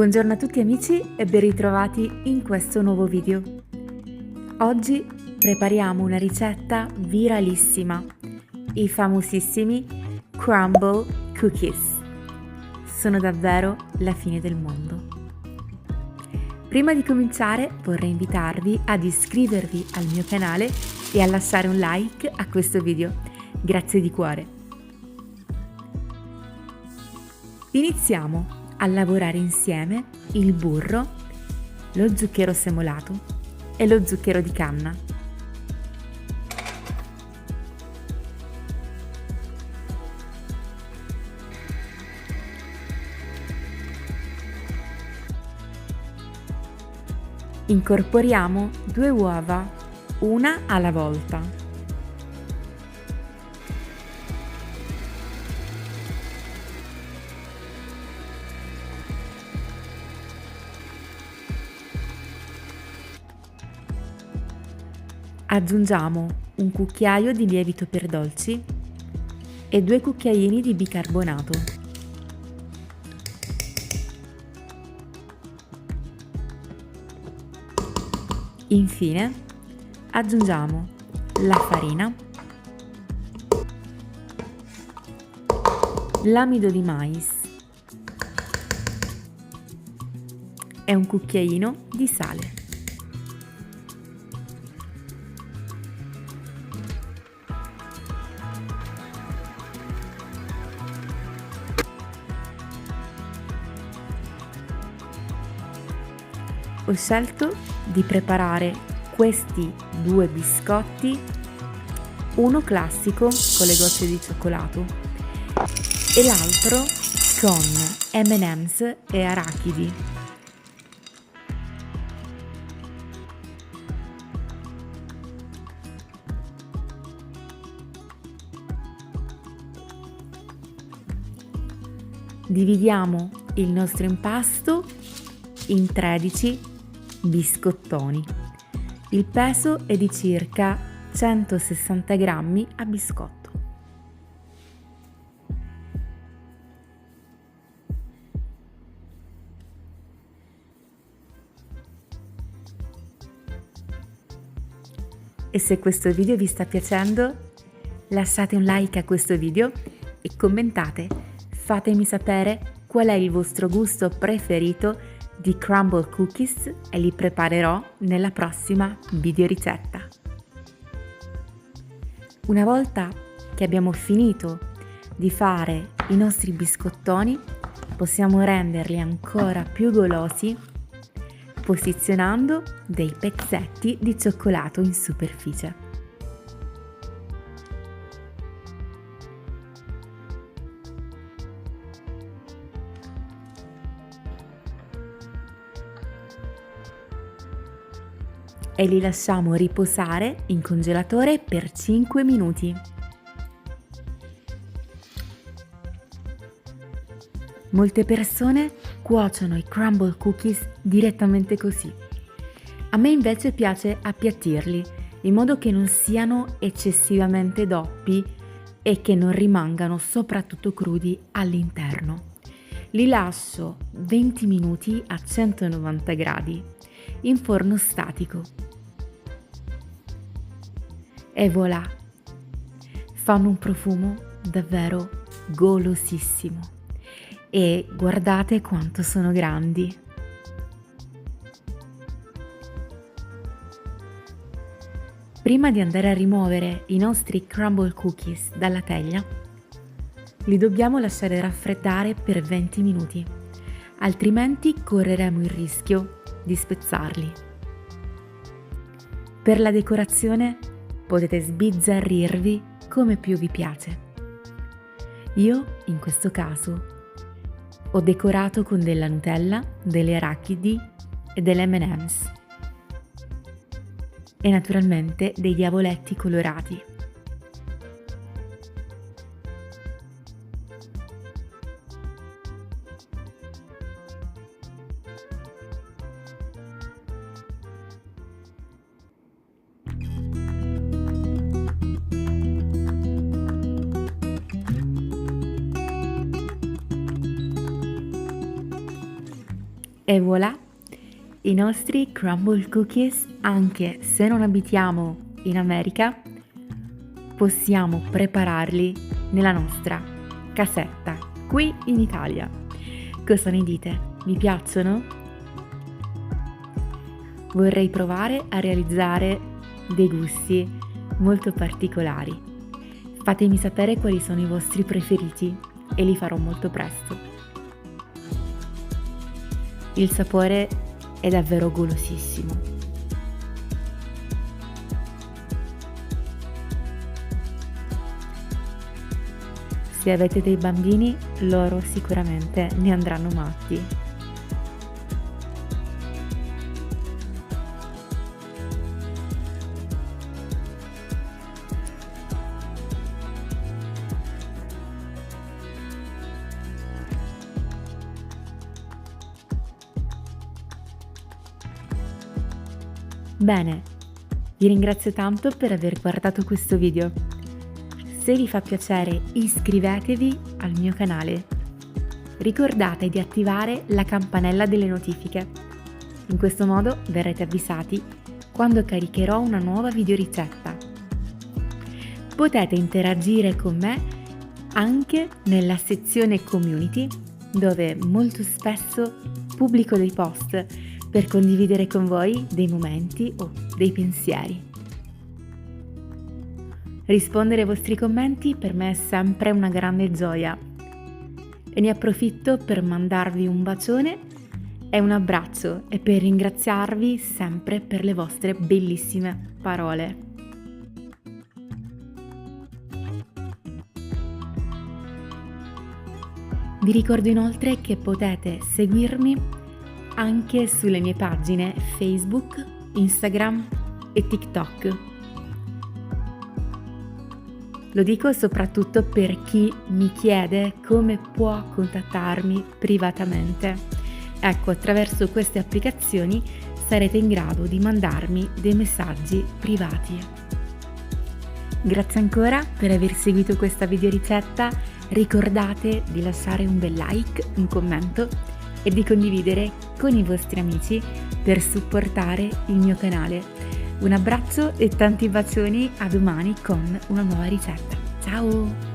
Buongiorno a tutti amici e ben ritrovati in questo nuovo video. Oggi prepariamo una ricetta viralissima, i famosissimi crumble cookies. Sono davvero la fine del mondo. Prima di cominciare vorrei invitarvi ad iscrivervi al mio canale e a lasciare un like a questo video. Grazie di cuore. Iniziamo a lavorare insieme il burro, lo zucchero semolato e lo zucchero di canna. Incorporiamo 2 uova, una alla volta. Aggiungiamo un cucchiaio di lievito per dolci e 2 cucchiaini di bicarbonato. Infine aggiungiamo la farina, l'amido di mais e un cucchiaino di sale. Ho scelto di preparare questi 2 biscotti, uno classico con le gocce di cioccolato e l'altro con M&M's e arachidi. Dividiamo il nostro impasto in 13 biscottoni. Il peso è di circa 160 grammi a biscotto. E se questo video vi sta piacendo, lasciate un like a questo video e commentate. Fatemi sapere qual è il vostro gusto preferito di crumble cookies e li preparerò nella prossima video ricetta. Una volta che abbiamo finito di fare i nostri biscottoni, possiamo renderli ancora più golosi posizionando dei pezzetti di cioccolato in superficie. E li lasciamo riposare in congelatore per 5 minuti. Molte persone cuociono i crumble cookies direttamente così. A me invece piace appiattirli in modo che non siano eccessivamente doppi e che non rimangano soprattutto crudi all'interno. Li lascio 20 minuti a 190 gradi in forno statico. E voilà! Fanno un profumo davvero golosissimo. E guardate quanto sono grandi! Prima di andare a rimuovere i nostri crumble cookies dalla teglia, li dobbiamo lasciare raffreddare per 20 minuti, altrimenti correremo il rischio di spezzarli. Per la decorazione potete sbizzarrirvi come più vi piace. Io, in questo caso, ho decorato con della Nutella, delle arachidi e delle M&M's e naturalmente dei diavoletti colorati. E voilà! I nostri crumble cookies, anche se non abitiamo in America, possiamo prepararli nella nostra casetta, qui in Italia. Cosa ne dite? Mi piacciono? Vorrei provare a realizzare dei gusti molto particolari. Fatemi sapere quali sono i vostri preferiti e li farò molto presto. Il sapore è davvero golosissimo. Se avete dei bambini, loro sicuramente ne andranno matti. Bene, vi ringrazio tanto per aver guardato questo video. Se vi fa piacere, iscrivetevi al mio canale. Ricordate di attivare la campanella delle notifiche. In questo modo verrete avvisati quando caricherò una nuova videoricetta. Potete interagire con me anche nella sezione community, dove molto spesso pubblico dei post per condividere con voi dei momenti o dei pensieri. Rispondere ai vostri commenti per me è sempre una grande gioia e ne approfitto per mandarvi un bacione e un abbraccio e per ringraziarvi sempre per le vostre bellissime parole. Vi ricordo inoltre che potete seguirmi anche sulle mie pagine Facebook, Instagram e TikTok. Lo dico soprattutto per chi mi chiede come può contattarmi privatamente. Ecco, attraverso queste applicazioni sarete in grado di mandarmi dei messaggi privati. Grazie ancora per aver seguito questa videoricetta. Ricordate di lasciare un bel like, un commento e di condividere con i vostri amici per supportare il mio canale. Un abbraccio e tanti bacioni, a domani con una nuova ricetta. Ciao!